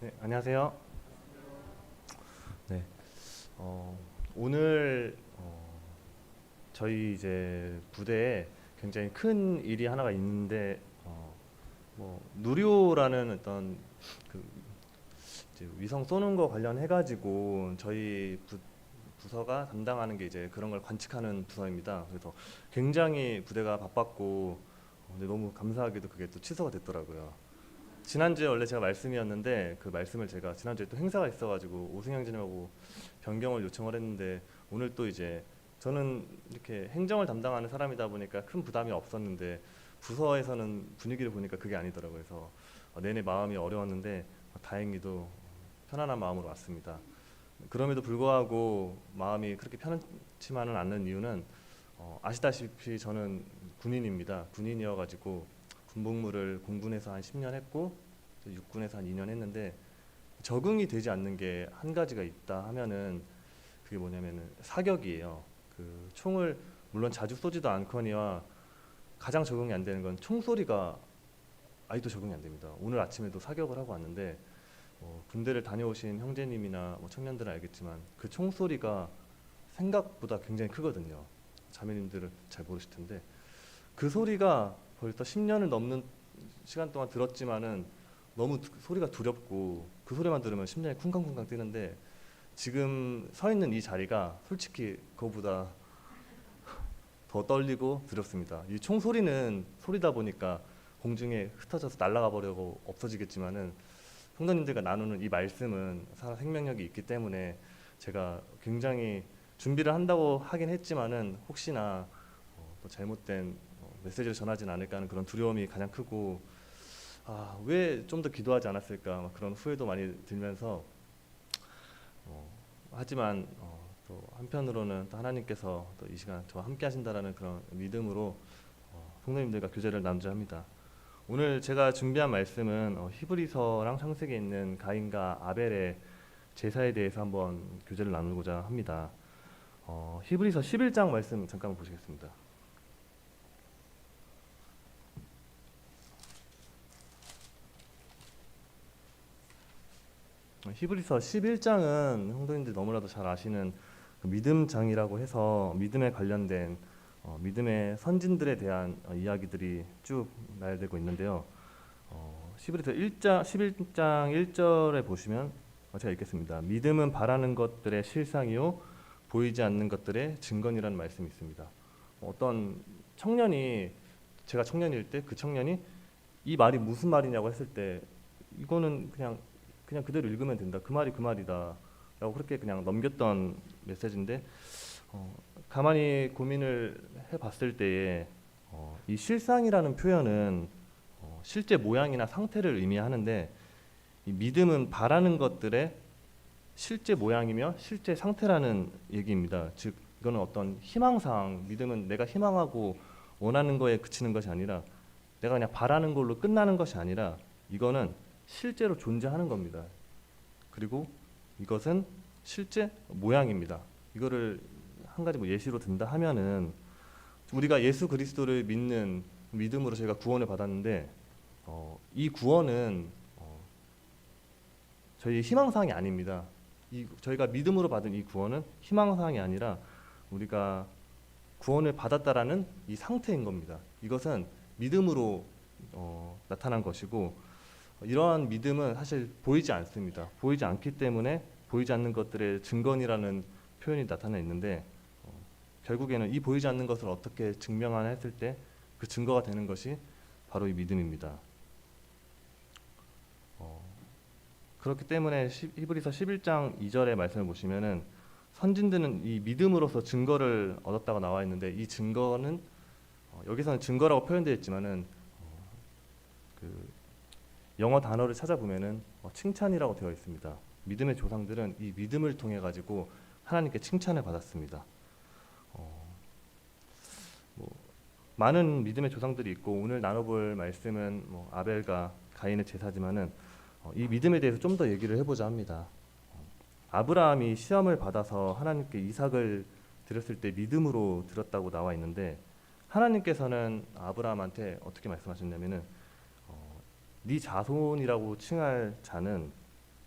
네, 안녕하세요. 네, 오늘 저희 이제 부대에 굉장히 큰 일이 하나가 있는데 누리호라는 어떤 그 이제 위성 쏘는 거 관련해 가지고 저희 부서가 담당하는 게 이제 그런 걸 관측하는 부서입니다. 그래서 굉장히 부대가 바빴고 근데 너무 감사하게도 그게 또 취소가 됐더라고요. 지난주에 원래 제가 말씀이었는데 그 말씀을 제가 지난주에 또 행사가 있어가지고 오승영진님하고 변경을 요청을 했는데 오늘 또 이제 저는 이렇게 행정을 담당하는 사람이다 보니까 큰 부담이 없었는데 부서에서는 분위기를 보니까 그게 아니더라고요. 그래서 내내 마음이 어려웠는데 다행히도 편안한 마음으로 왔습니다. 그럼에도 불구하고 마음이 그렇게 편치만은 않는 이유는 아시다시피 저는 군인입니다. 군인이어가지고 군복무를 공군에서 한 10년 했고 또 육군에서 한 2년 했는데 적응이 되지 않는 게 한 가지가 있다 하면은 그게 뭐냐면은 사격이에요. 그 총을 물론 자주 쏘지도 않거니와 가장 적응이 안 되는 건 총소리가 아직도 적응이 안 됩니다. 오늘 아침에도 사격을 하고 왔는데 군대를 다녀오신 형제님이나 청년들은 알겠지만 그 총소리가 생각보다 굉장히 크거든요. 자매님들은 잘 모르실 텐데 그 소리가 벌써 10년을 넘는 시간 동안 들었지만은 너무 소리가 두렵고 그 소리만 들으면 심장이 쿵쾅쿵쾅 뛰는데 지금 서 있는 이 자리가 솔직히 그거보다 더 떨리고 두렵습니다. 이 총소리는 소리다 보니까 공중에 흩어져서 날아가 버리고 없어지겠지만은 성도님들과 나누는 이 말씀은 살아 생명력이 있기 때문에 제가 굉장히 준비를 한다고 하긴 했지만은 혹시나 또 잘못된 메시지를 전하진 않을까 하는 그런 두려움이 가장 크고 왜 좀 더 기도하지 않았을까 막 그런 후회도 많이 들면서 하지만 또 한편으로는 또 하나님께서 또 이 시간 저와 함께 하신다라는 그런 믿음으로 성도님들과 교제를 나누자 합니다. 오늘 제가 준비한 말씀은 히브리서랑 창세기에 있는 가인과 아벨의 제사에 대해서 한번 교제를 나누고자 합니다. 히브리서 11장 말씀 잠깐 보시겠습니다. 히브리서 11장은 성도님들 너무나도 잘 아시는 그 믿음장이라고 해서 믿음에 관련된 믿음의 선진들에 대한 이야기들이 쭉 나열되고 있는데요. 히브리서 11장 1절에 보시면 제가 읽겠습니다. 믿음은 바라는 것들의 실상이요 보이지 않는 것들의 증거니라는 말씀이 있습니다. 어떤 청년이 제가 청년일 때 그 청년이 이 말이 무슨 말이냐고 했을 때 이거는 그냥 그대로 읽으면 된다. 그 말이 그 말이다. 라고 그렇게 그냥 넘겼던 메시지인데 가만히 고민을 해봤을 때에 이 실상이라는 표현은 실제 모양이나 상태를 의미하는데 이 믿음은 바라는 것들의 실제 모양이며 실제 상태라는 얘기입니다. 즉 이거는 어떤 희망사항, 믿음은 내가 희망하고 원하는 거에 그치는 것이 아니라 내가 그냥 바라는 걸로 끝나는 것이 아니라 이거는 실제로 존재하는 겁니다. 그리고 이것은 실제 모양입니다. 이거를 한 가지 예시로 든다 하면은 우리가 예수 그리스도를 믿는 믿음으로 저희가 구원을 받았는데 이 구원은 저희의 희망사항이 아닙니다. 저희가 믿음으로 받은 이 구원은 희망사항이 아니라 우리가 구원을 받았다라는 이 상태인 겁니다. 이것은 믿음으로 나타난 것이고 이러한 믿음은 사실 보이지 않습니다. 보이지 않기 때문에 보이지 않는 것들의 증거니라는 표현이 나타나 있는데 결국에는 이 보이지 않는 것을 어떻게 증명하나 했을 때 그 증거가 되는 것이 바로 이 믿음입니다. 그렇기 때문에 히브리서 11장 2절의 말씀을 보시면은 선진들은 이 믿음으로서 증거를 얻었다고 나와 있는데 이 증거는 여기서는 증거라고 표현되어 있지만은 그 영어 단어를 찾아보면은 칭찬이라고 되어 있습니다. 믿음의 조상들은 이 믿음을 통해 가지고 하나님께 칭찬을 받았습니다. 많은 믿음의 조상들이 있고 오늘 나눠볼 말씀은 아벨과 가인의 제사지만은 이 믿음에 대해서 좀 더 얘기를 해보자 합니다. 아브라함이 시험을 받아서 하나님께 이삭을 드렸을 때 믿음으로 드렸다고 나와 있는데 하나님께서는 아브라함한테 어떻게 말씀하셨냐면은 네 자손이라고 칭할 자는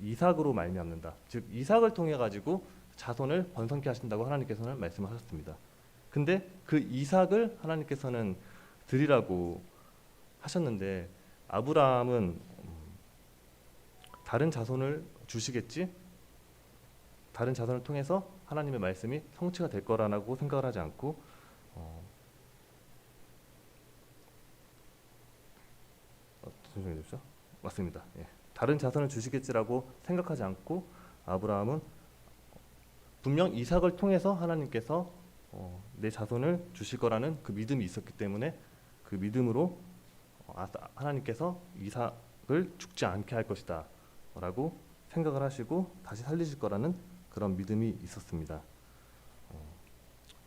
이삭으로 말미암는다. 즉 이삭을 통해 가지고 자손을 번성케 하신다고 하나님께서는 말씀하셨습니다. 근데 그 이삭을 하나님께서는 드리라고 하셨는데 아브라함은 다른 자손을 주시겠지? 다른 자손을 통해서 하나님의 말씀이 성취가 될 거라고 생각을 하지 않고 잠시만요, 주십시오. 맞습니다. 예. 다른 자손을 주시겠지라고 생각하지 않고 아브라함은 분명 이삭을 통해서 하나님께서 내 자손을 주실 거라는 그 믿음이 있었기 때문에 그 믿음으로 하나님께서 이삭을 죽지 않게 할 것이다 라고 생각을 하시고 다시 살리실 거라는 그런 믿음이 있었습니다.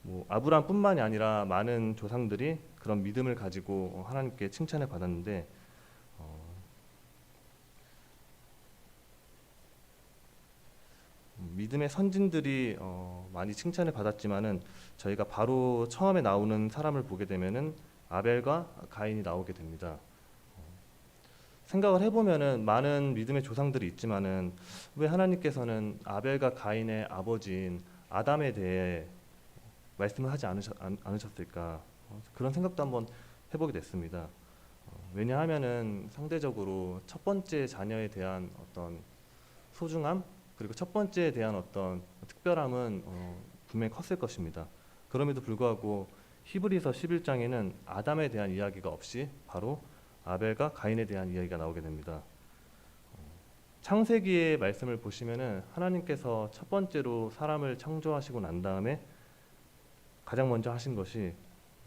뭐 아브라함뿐만이 아니라 많은 조상들이 그런 믿음을 가지고 하나님께 칭찬을 받았는데 믿음의 선진들이 많이 칭찬을 받았지만은 저희가 바로 처음에 나오는 사람을 보게 되면은 아벨과 가인이 나오게 됩니다. 생각을 해보면은 많은 믿음의 조상들이 있지만은 왜 하나님께서는 아벨과 가인의 아버지인 아담에 대해 말씀을 하지 않으셨을까? 그런 생각도 한번 해보게 됐습니다. 왜냐하면은 상대적으로 첫 번째 자녀에 대한 어떤 소중함 그리고 첫 번째에 대한 어떤 특별함은 분명히 컸을 것입니다. 그럼에도 불구하고 히브리서 11장에는 아담에 대한 이야기가 없이 바로 아벨과 가인에 대한 이야기가 나오게 됩니다. 창세기의 말씀을 보시면은 하나님께서 첫 번째로 사람을 창조하시고 난 다음에 가장 먼저 하신 것이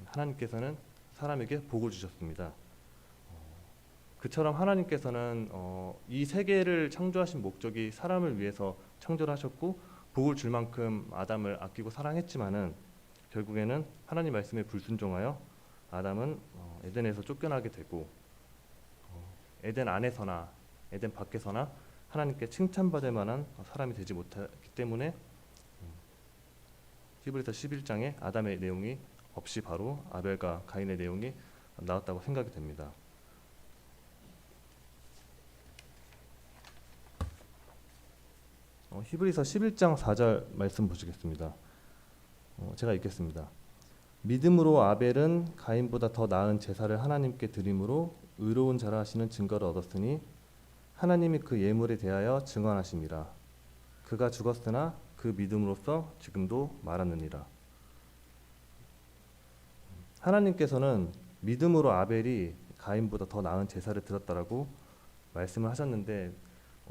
하나님께서는 사람에게 복을 주셨습니다. 그처럼 하나님께서는 이 세계를 창조하신 목적이 사람을 위해서 창조를 하셨고 복을 줄 만큼 아담을 아끼고 사랑했지만은 결국에는 하나님 말씀에 불순종하여 아담은 에덴에서 쫓겨나게 되고 에덴 안에서나 에덴 밖에서나 하나님께 칭찬받을 만한 사람이 되지 못했기 때문에 히브리서 11장에 아담의 내용이 없이 바로 아벨과 가인의 내용이 나왔다고 생각이 됩니다. 히브리서 11장 4절 말씀 보시겠습니다. 제가 읽겠습니다. 믿음으로 아벨은 가인보다 더 나은 제사를 하나님께 드림으로 의로운 자라 하시는 증거를 얻었으니 하나님이 그 예물에 대하여 증언하심이라. 그가 죽었으나 그 믿음으로써 지금도 말하느니라. 하나님께서는 믿음으로 아벨이 가인보다 더 나은 제사를 드렸다라고 말씀을 하셨는데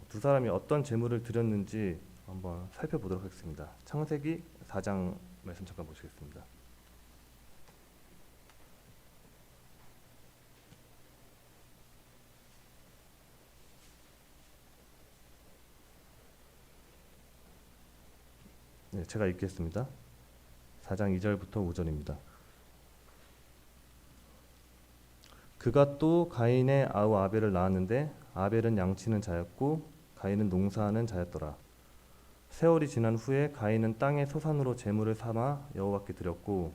두 사람이 어떤 제물을 드렸는지 한번 살펴보도록 하겠습니다. 창세기 4장 말씀 잠깐 보시겠습니다. 네, 제가 읽겠습니다. 4장 2절부터 5절입니다. 그가 또 가인의 아우 아벨을 낳았는데 아벨은 양치는 자였고 가인은 농사하는 자였더라. 세월이 지난 후에 가인은 땅의 소산으로 제물을 삼아 여호와께 드렸고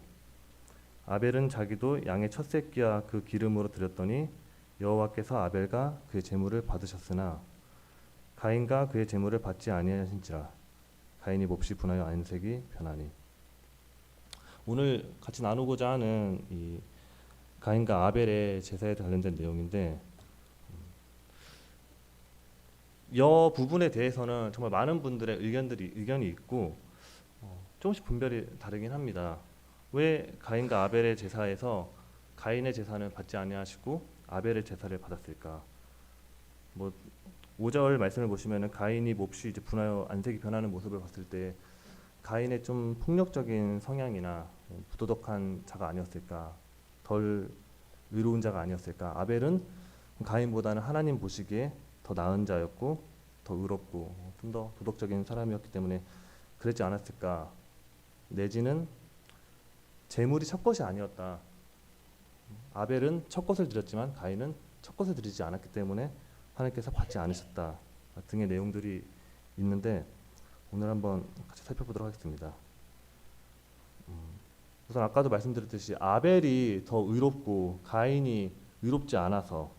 아벨은 자기도 양의 첫 새끼와 그 기름으로 드렸더니 여호와께서 아벨과 그의 제물을 받으셨으나 가인과 그의 제물을 받지 아니하신지라. 가인이 몹시 분하여 안색이 변하니. 오늘 같이 나누고자 하는 이 가인과 아벨의 제사에 관련된 내용인데 여 부분에 대해서는 정말 많은 분들의 의견이 있고 조금씩 분별이 다르긴 합니다. 왜 가인과 아벨의 제사에서 가인의 제사는 받지 아니하시고 아벨의 제사를 받았을까? 뭐 5절 말씀을 보시면은 가인이 몹시 이제 분하여 안색이 변하는 모습을 봤을 때 가인의 좀 폭력적인 성향이나 부도덕한 자가 아니었을까? 덜 의로운 자가 아니었을까? 아벨은 가인보다는 하나님 보시기에 더 나은 자였고 더 의롭고 좀 더 도덕적인 사람이었기 때문에 그랬지 않았을까? 내지는 제물이 첫 것이 아니었다. 아벨은 첫 것을 드렸지만 가인은 첫 것을 드리지 않았기 때문에 하나님께서 받지 않으셨다 등의 내용들이 있는데 오늘 한번 같이 살펴보도록 하겠습니다. 우선 아까도 말씀드렸듯이 아벨이 더 의롭고 가인이 의롭지 않아서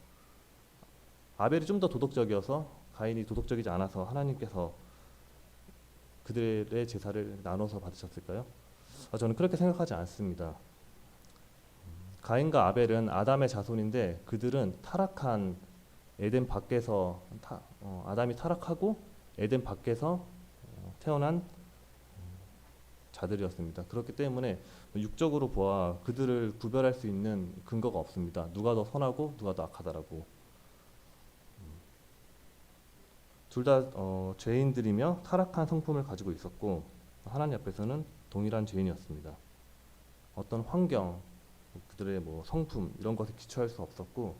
아벨이 좀 더 도덕적이어서 가인이 도덕적이지 않아서 하나님께서 그들의 제사를 나눠서 받으셨을까요? 저는 그렇게 생각하지 않습니다. 가인과 아벨은 아담의 자손인데 그들은 타락한 에덴 밖에서 아담이 타락하고 에덴 밖에서 태어난 자들이었습니다. 그렇기 때문에 육적으로 보아 그들을 구별할 수 있는 근거가 없습니다. 누가 더 선하고 누가 더 악하다라고. 둘 다 죄인들이며 타락한 성품을 가지고 있었고 하나님 앞에서는 동일한 죄인이었습니다. 어떤 환경, 그들의 뭐 성품 이런 것에 기초할 수 없었고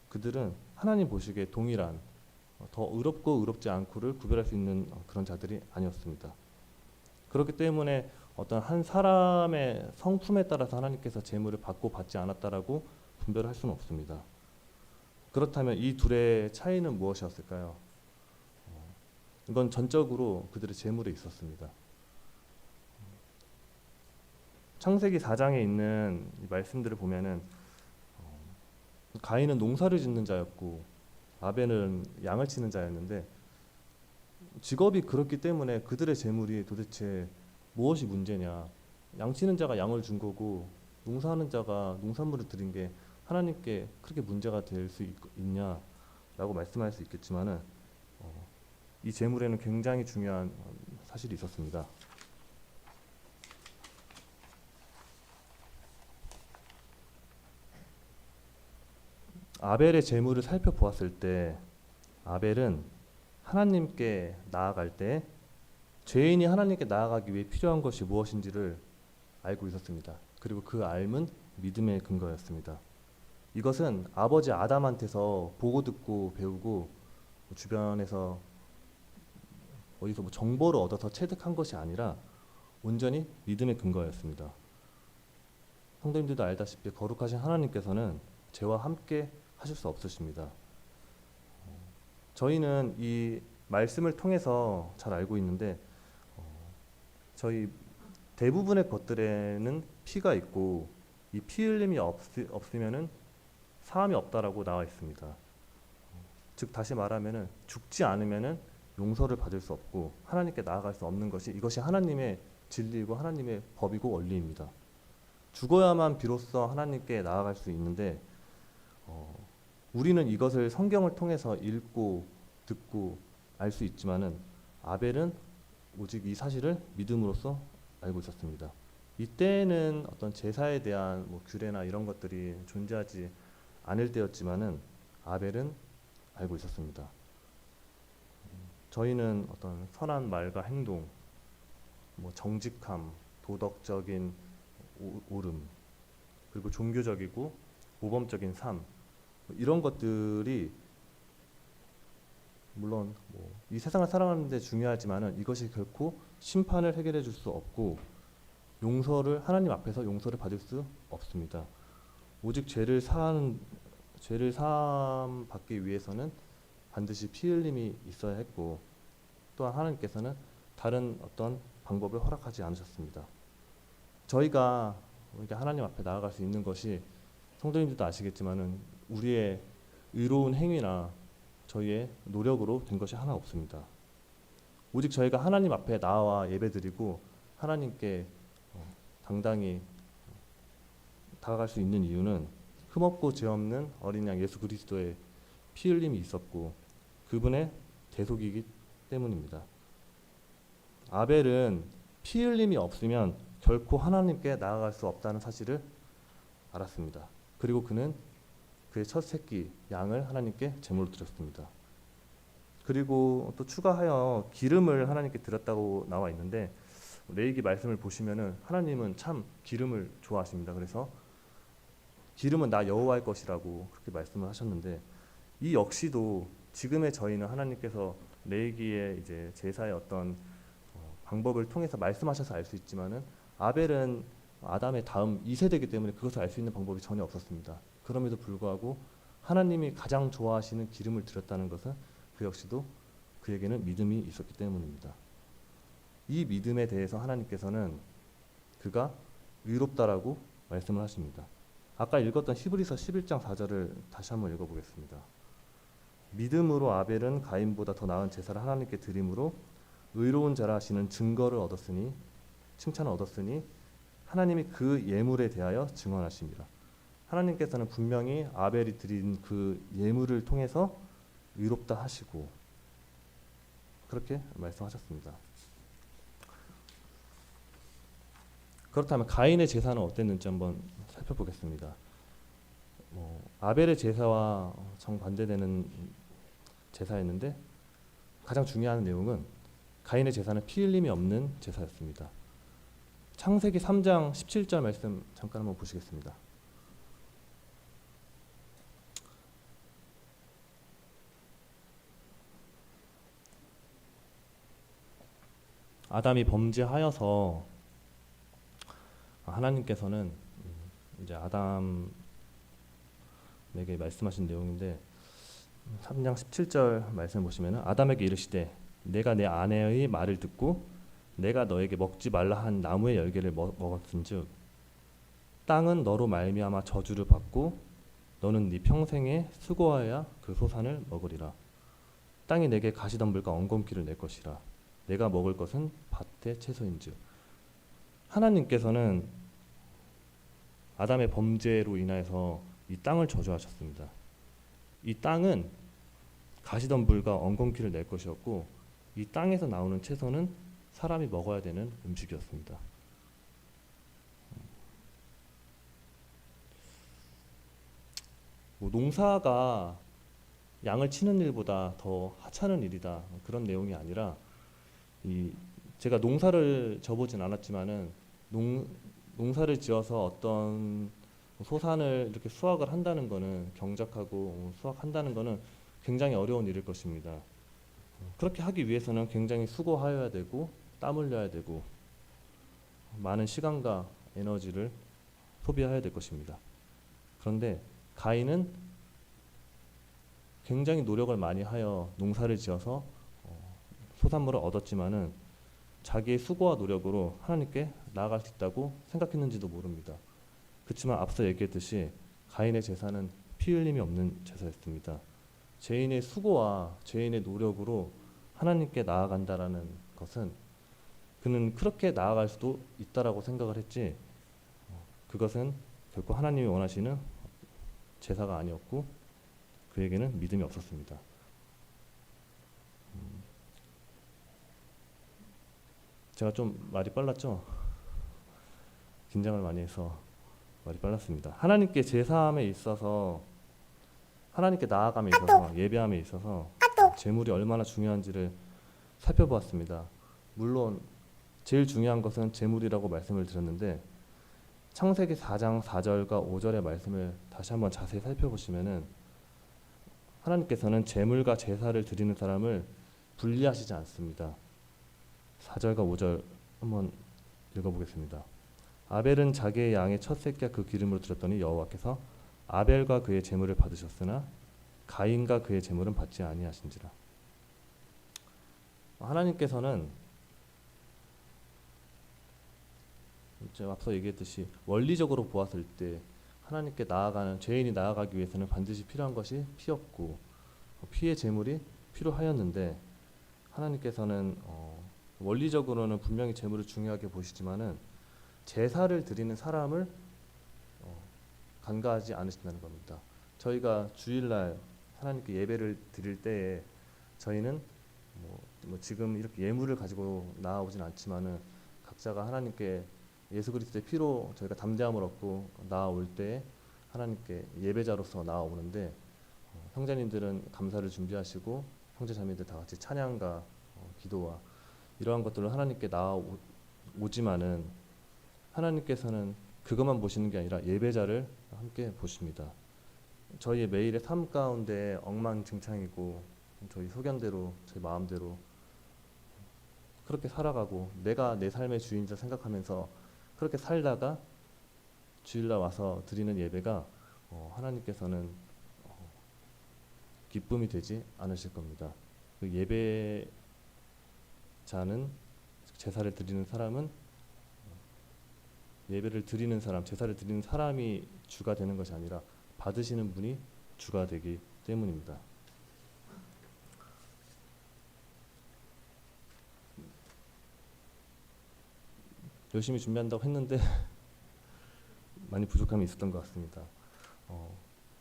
그들은 하나님 보시기에 동일한 더 의롭고 의롭지 않고를 구별할 수 있는 그런 자들이 아니었습니다. 그렇기 때문에 어떤 한 사람의 성품에 따라서 하나님께서 제물을 받고 받지 않았다라고 분별할 수는 없습니다. 그렇다면 이 둘의 차이는 무엇이었을까요? 이건 전적으로 그들의 제물에 있었습니다. 창세기 4장에 있는 이 말씀들을 보면은 가인은 농사를 짓는 자였고 아벨은 양을 치는 자였는데 직업이 그렇기 때문에 그들의 제물이 도대체 무엇이 문제냐? 양 치는 자가 양을 준 거고 농사하는 자가 농산물을 드린 게 하나님께 그렇게 문제가 될 수 있냐라고 말씀할 수 있겠지만은 이 제물에는 굉장히 중요한 사실이 있었습니다. 아벨의 제물을 살펴보았을 때 아벨은 하나님께 나아갈 때 죄인이 하나님께 나아가기 위해 필요한 것이 무엇인지를 알고 있었습니다. 그리고 그 알은 믿음의 근거였습니다. 이것은 아버지 아담한테서 보고 듣고 배우고 주변에서 어디서 뭐 정보를 얻어서 체득한 것이 아니라 온전히 믿음의 근거였습니다. 성도님들도 알다시피 거룩하신 하나님께서는 죄와 함께 하실 수 없으십니다. 저희는 이 말씀을 통해서 잘 알고 있는데 저희 대부분의 것들에는 피가 있고 이 피 흘림이 없으면은 사함이 없다라고 나와 있습니다. 즉 다시 말하면은 죽지 않으면은 용서를 받을 수 없고 하나님께 나아갈 수 없는 것이 이것이 하나님의 진리이고 하나님의 법이고 원리입니다. 죽어야만 비로소 하나님께 나아갈 수 있는데 우리는 이것을 성경을 통해서 읽고 듣고 알 수 있지만은 아벨은 오직 이 사실을 믿음으로써 알고 있었습니다. 이때는 어떤 제사에 대한 뭐 규례나 이런 것들이 존재하지 않을 때였지만은 아벨은 알고 있었습니다. 저희는 어떤 선한 말과 행동, 뭐 정직함, 도덕적인 옳음, 그리고 종교적이고 모범적인 삶 이런 것들이 물론 뭐 이 세상을 살아가는 데 중요하지만은 이것이 결코 심판을 해결해 줄 수 없고 용서를 하나님 앞에서 용서를 받을 수 없습니다. 오직 죄를 사함 받기 위해서는 반드시 피 흘림이 있어야 했고 또한 하나님께서는 다른 어떤 방법을 허락하지 않으셨습니다. 저희가 이렇게 하나님 앞에 나아갈 수 있는 것이 성도님들도 아시겠지만은 우리의 의로운 행위나 저희의 노력으로 된 것이 하나 없습니다. 오직 저희가 하나님 앞에 나와 예배드리고 하나님께 당당히 다가갈 수 있는 이유는 흠없고 죄 없는 어린 양 예수 그리스도의 피 흘림이 있었고 그분의 대속이기 때문입니다. 아벨은 피 흘림이 없으면 결코 하나님께 나아갈 수 없다는 사실을 알았습니다. 그리고 그는 그의 첫 새끼 양을 하나님께 제물로 드렸습니다. 그리고 또 추가하여 기름을 하나님께 드렸다고 나와 있는데 레위기 말씀을 보시면은 하나님은 참 기름을 좋아하십니다. 그래서 기름은 나 여호와의 것이라고 그렇게 말씀을 하셨는데 이 역시도 지금의 저희는 하나님께서 레위기의 이제 제사의 어떤 방법을 통해서 말씀하셔서 알 수 있지만은 아벨은 아담의 다음 2세대이기 때문에 그것을 알 수 있는 방법이 전혀 없었습니다. 그럼에도 불구하고 하나님이 가장 좋아하시는 기름을 드렸다는 것은 그 역시도 그에게는 믿음이 있었기 때문입니다. 이 믿음에 대해서 하나님께서는 그가 의롭다라고 말씀을 하십니다. 아까 읽었던 히브리서 11장 4절을 다시 한번 읽어보겠습니다. 믿음으로 아벨은 가인보다 더 나은 제사를 하나님께 드림으로 의로운 자라 하시는 증거를 얻었으니 칭찬을 얻었으니 하나님이 그 예물에 대하여 증언하십니다. 하나님께서는 분명히 아벨이 드린 그 예물을 통해서 의롭다 하시고 그렇게 말씀하셨습니다. 그렇다면 가인의 제사는 어땠는지 한번 살펴보겠습니다. 아벨의 제사와 정반대되는 제사였는데 가장 중요한 내용은 가인의 제사는 피 흘림이 없는 제사였습니다. 창세기 3장 17절 말씀 잠깐 한번 보시겠습니다. 아담이 범죄하여서 하나님께서는 이제 아담에게 말씀하신 내용인데 3장 17절 말씀 보시면은 아담에게 이르시되 내가 내 아내의 말을 듣고 내가 너에게 먹지 말라 한 나무의 열매를 먹었은즉 땅은 너로 말미암아 저주를 받고 너는 네 평생에 수고하여야 그 소산을 먹으리라. 땅이 내게 가시덤불과 엉겅퀴를 낼 것이라. 내가 먹을 것은 밭의 채소인즉. 하나님께서는 아담의 범죄로 인하여서 이 땅을 저주하셨습니다. 이 땅은 가시덤불과 엉겅퀴를 낼 것이었고 이 땅에서 나오는 채소는 사람이 먹어야 되는 음식이었습니다. 농사가 양을 치는 일보다 더 하찮은 일이다 그런 내용이 아니라 제가 농사를 져보진 않았지만은 농사를 지어서 어떤 소산을 이렇게 수확을 한다는 거는 경작하고 수확한다는 거는 굉장히 어려운 일일 것입니다. 그렇게 하기 위해서는 굉장히 수고하여야 되고 땀 흘려야 되고 많은 시간과 에너지를 소비해야 될 것입니다. 그런데 가인은 굉장히 노력을 많이 하여 농사를 지어서 소산물을 얻었지만은 자기의 수고와 노력으로 하나님께 나아갈 수 있다고 생각했는지도 모릅니다. 그렇지만 앞서 얘기했듯이 가인의 제사는 피 흘림이 없는 제사였습니다. 죄인의 수고와 죄인의 노력으로 하나님께 나아간다라는 것은 그는 그렇게 나아갈 수도 있다라고 생각을 했지 그것은 결코 하나님이 원하시는 제사가 아니었고 그에게는 믿음이 없었습니다. 제가 좀 말이 빨랐죠? 긴장을 많이 해서 말이 빨랐습니다. 하나님께 제사함에 있어서 하나님께 나아감에 있어서 예배함에 있어서 제물이 얼마나 중요한지를 살펴보았습니다. 물론 제일 중요한 것은 제물이라고 말씀을 드렸는데 창세기 4장 4절과 5절의 말씀을 다시 한번 자세히 살펴보시면은 하나님께서는 제물과 제사를 드리는 사람을 분리하시지 않습니다. 4절과 5절 한번 읽어보겠습니다. 아벨은 자기의 양의 첫 새끼와 그 기름으로 드렸더니 여호와께서 아벨과 그의 제물을 받으셨으나 가인과 그의 제물은 받지 아니하신지라. 하나님께서는 제가 앞서 얘기했듯이 원리적으로 보았을 때 하나님께 나아가는 죄인이 나아가기 위해서는 반드시 필요한 것이 피였고 피의 제물이 필요하였는데 하나님께서는 원리적으로는 분명히 제물을 중요하게 보시지만은 제사를 드리는 사람을 간과하지 않으신다는 겁니다. 저희가 주일날 하나님께 예배를 드릴 때에 저희는 뭐 지금 이렇게 예물을 가지고 나아오진 않지만은 각자가 하나님께 예수 그리스도의 피로 저희가 담대함을 얻고 나아올 때 하나님께 예배자로서 나아오는데 형제님들은 감사를 준비하시고 형제자매들 다 같이 찬양과 기도와 이러한 것들로 하나님께 나아오지만은 하나님께서는 그것만 보시는 게 아니라 예배자를 함께 보십니다. 저희의 매일의 삶 가운데 엉망진창이고 저희 소견대로 저희 마음대로 그렇게 살아가고 내가 내 삶의 주인자 생각하면서 그렇게 살다가 주일날 와서 드리는 예배가 하나님께서는 기쁨이 되지 않으실 겁니다. 그 예배자는 제사를 드리는 사람은 예배를 드리는 사람, 제사를 드리는 사람이 주가 되는 것이 아니라 받으시는 분이 주가 되기 때문입니다. 열심히 준비한다고 했는데 많이 부족함이 있었던 것 같습니다.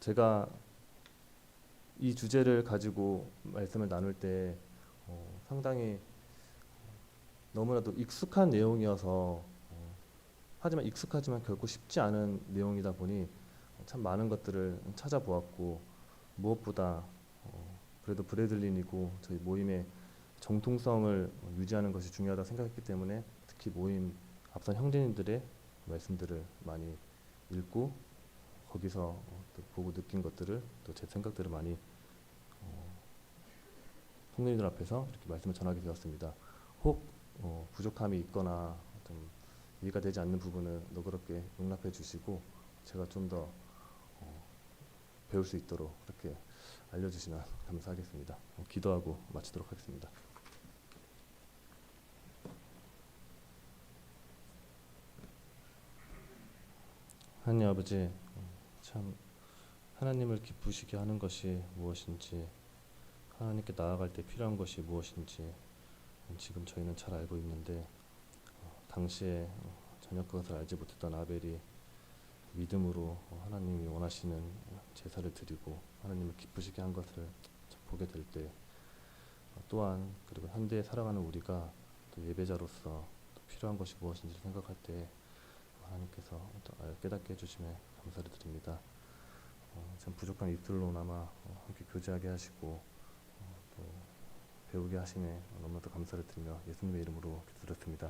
제가 이 주제를 가지고 말씀을 나눌 때 상당히 너무나도 익숙한 내용이어서 하지만 익숙하지만 결코 쉽지 않은 내용이다 보니 참 많은 것들을 찾아보았고 무엇보다 그래도 브래들린이고 저희 모임의 정통성을 유지하는 것이 중요하다 생각했기 때문에 특히 모임 앞선 형제님들의 말씀들을 많이 읽고 거기서 또 보고 느낀 것들을 또 제 생각들을 많이 성도님들 앞에서 이렇게 말씀을 전하게 되었습니다. 혹 부족함이 있거나 좀 이해가 되지 않는 부분은 너그럽게 용납해 주시고 제가 좀 더 배울 수 있도록 그렇게 알려주시면 감사하겠습니다. 기도하고 마치도록 하겠습니다. 하나님 아버지, 참 하나님을 기쁘시게 하는 것이 무엇인지, 하나님께 나아갈 때 필요한 것이 무엇인지 지금 저희는 잘 알고 있는데 당시에 전혀 그것을 알지 못했던 아벨이 믿음으로 하나님이 원하시는 제사를 드리고 하나님을 기쁘시게 한 것을 보게 될 때 또한 그리고 현대에 살아가는 우리가 또 예배자로서 또 필요한 것이 무엇인지 생각할 때 하나님께서 깨닫게 해주심에 감사를 드립니다. 참 부족한 입술로나마 함께 교제하게 하시고 또 배우게 하심에 너무나도 감사를 드리며 예수님의 이름으로 기도드렸습니다.